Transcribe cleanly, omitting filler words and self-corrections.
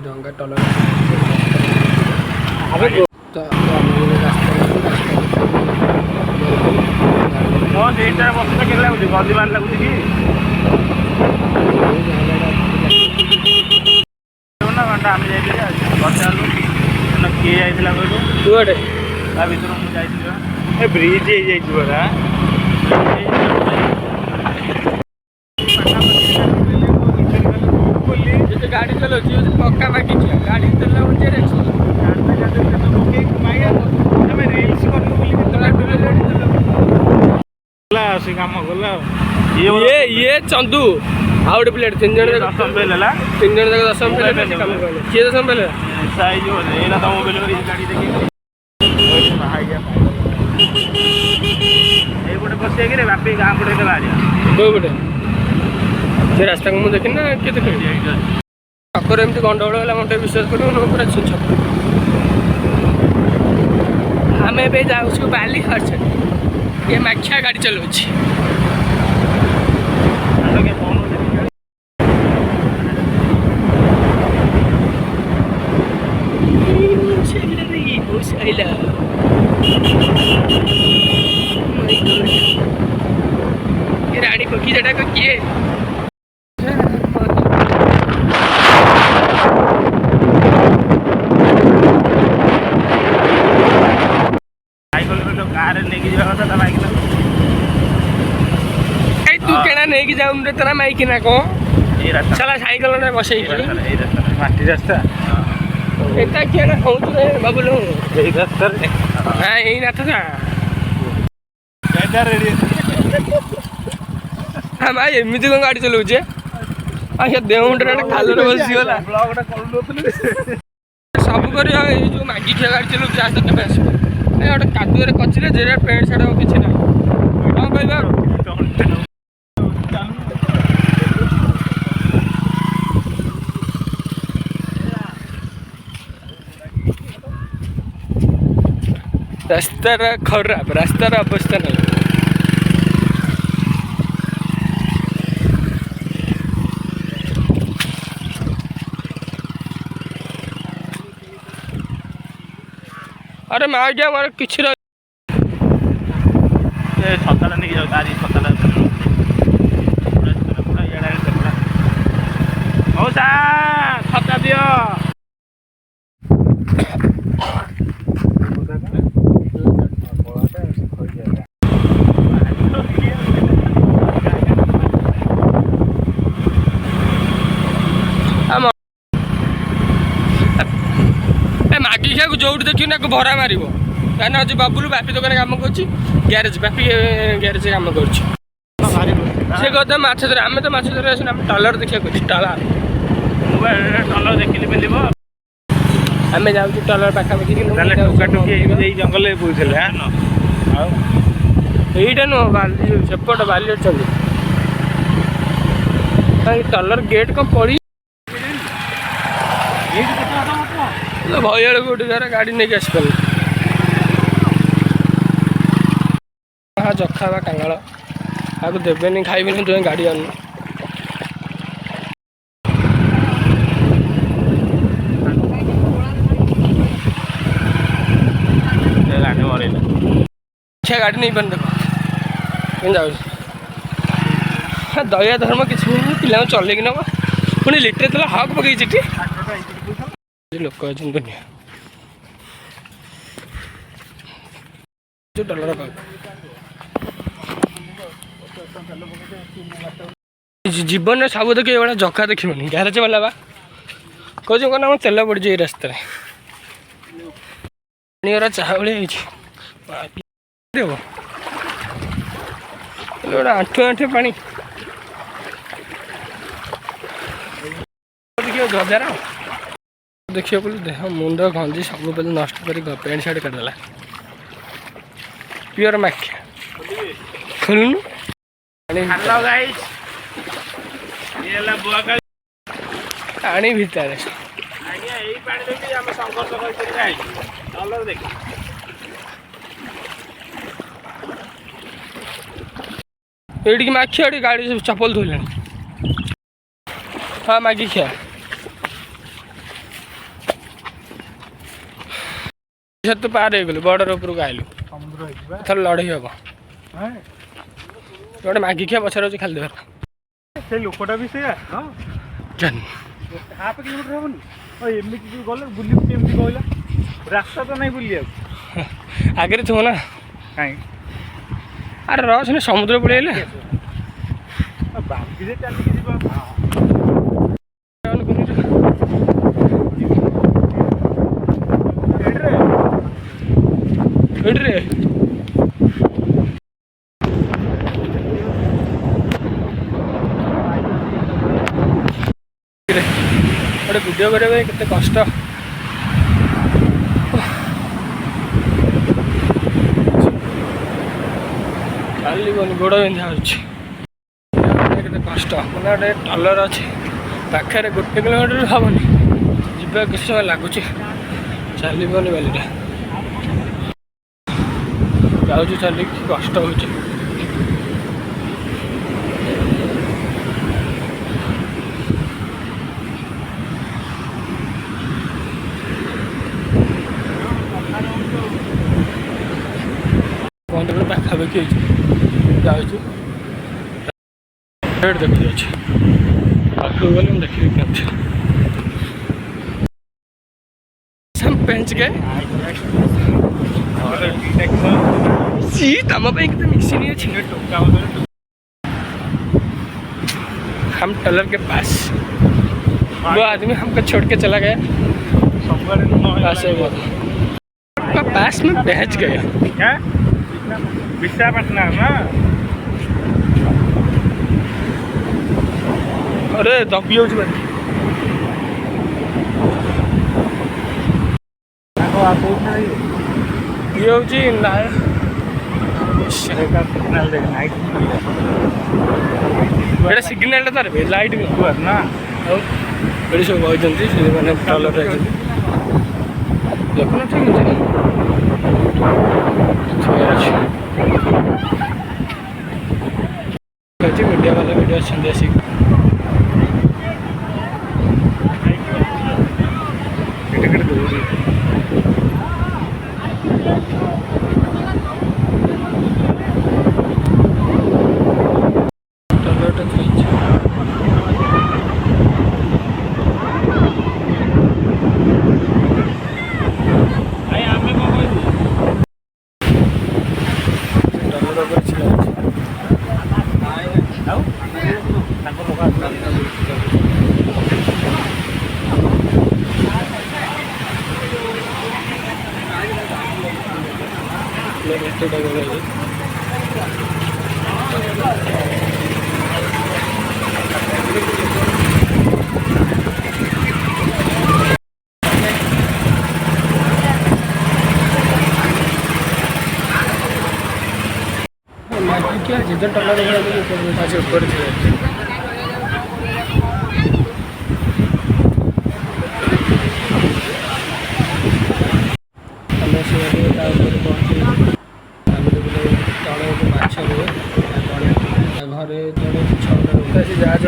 डंगा टलर किए जाइए ब्रिज हो गाड़ी चलो पक्का बाकी गाड़ी चला काम गला ये चंदू आउ गोटे प्लेट 3 जन 3 जन 10 किए 10 पेले बापी गाँ पटे गोटे से रास्ता को मुझे देखी ना किए देख छकर एमती गंडगोल है मत विश्वास कर पूरा छक आम ए जाऊँ बाली खर्च ये माखिया गाड़ी चलाऊ रानी पक्षी जटा को किए तू केना नहीं जाऊँ तेरा माइक ना कौन चला साइकिल में बस माटी रास्ता एटा किए ना कहूँ बाबुल हाँ यही ना था हाँ भाई एमती कौन गाड़ी चलाऊे अच्छा देह मुंडे खाल बसीगला सब कर जो मागी खिया गाड़ी चलाऊ आस के आस गोटे कादुरे कचिले जे पेंट सार्ट किसी ना कौन कहवा रास्तार खराब रास्तार अवस्था नहीं अरे मार गया हमारे किसी छता नहीं जाओ तारी छता मौसा छता दियो मागी खिया जो देखी ना भरा मार क्या आज बाबुलू बापी दुकान कम कर ग्यारेज बापी ग्यारेज कम कर कहते माछ धर आम तो माछ धर आसना टलर देखा टलर देखिली मिल आम जाऊँ टलर पाखापाखि जंगल यहीटा नुह सेपट बाली टलर गेट कौन पड़ी भैया गोटे जरा गाड़ी नहीं आसपार हाँ जखा बा कांगाल आपको देवे खाइबे तुम गाड़ी आन गाड़ी नहीं बन देखो जाऊ दया धर्म किसी पिला चल नब पुणी लिटे तो हक पकई लोक अच्छे दुनिया डलर जीवन में सब देखिए ये जखा देखिए ग्यारेज वाला बा कौन कहना तेल पड़ जाए रास्ता चाह भाया आंठु आंठु पानी देखिए गजार देखिए बोले देह मुंड गंजी सब पहले नष्ट कर पेंट सार्ट करदेला प्योर माखिया खोलुनु पानी भितर ये माखिया गाड़ी चपल धोले हाँ मागी खिया तो पार हो गलु बॉर्डर उपरକୁ आइलु ସମୁଦ୍ର ହେଇଯିବା ଏଥର ଲଢ଼େଇ ହବ ହଁ ଗୋଟେ ମାଗି ଖିଆ ପଛରେ ଅଛି ଖାଲି ଦେବାର ସେ ଲୋକଟା ବି ସେଇଆ ହଁ ଜାନି ହାଫ୍ କିଲୋମିଟର ହବନି ହଁ ଏମିତି ଯୋଉ ଗଲେ ବୁଲିବୁ କେମିତି କହିଲା ରାସ୍ତା ତ ନାହିଁ ବୁଲିବାକୁ ଆଗରେ ଥିବ ନା କାହିଁ ଆରେ ରହ ସିନା ସମୁଦ୍ର ପଳେଇଲେ ବାଙ୍କିରେ ଚାଲିକି ଯିବା ଏଇଠିରେ ଗୋଟେ ଭିଡ଼ିଓ କରିବା ପାଇଁ କେତେ କଷ୍ଟ ଚାଲିବନି ଗୋଡ଼ ବିନ୍ଧା ହେଉଛି କେତେ କଷ୍ଟ ମାନେ ଗୋଟେ ଟଲର ଅଛି ପାଖରେ 1 କିଲୋମିଟର ହେବନି ଯିବା କିଛି ସମୟ ଲାଗୁଛି ଚାଲିବନି ବାଲିଟା ଯାଉଛି ଚାଲିକି କଷ୍ଟ ହେଉଛି ପନ୍ଦର ପାଖାପାଖି ହେଇଛି ଯାଉଛୁ ରେଟ୍ ଦେଖାଯାଉଛି ପାଖକୁ ଗଲେ ମୁଁ ଦେଖିବି କେମିତି ପେଞ୍ଚ ଗए सी तम पे कितने मिक्सी नहीं है हम टलर के पास वो आदमी हमको छोड़ के चला गया पास है वो पास में पहुंच गया क्या विशाखापट्टनम ना अरे दबी जाऊँ ये हूँ एटा सिग्नाल तार लाइट ना ये सब बही मैंने टलर देखुन ठीक अच्छे मीडिया वाला वीडियो अच्छे आसिक क्या जिधर टलर आज ऊपर घरे जड़े जहाज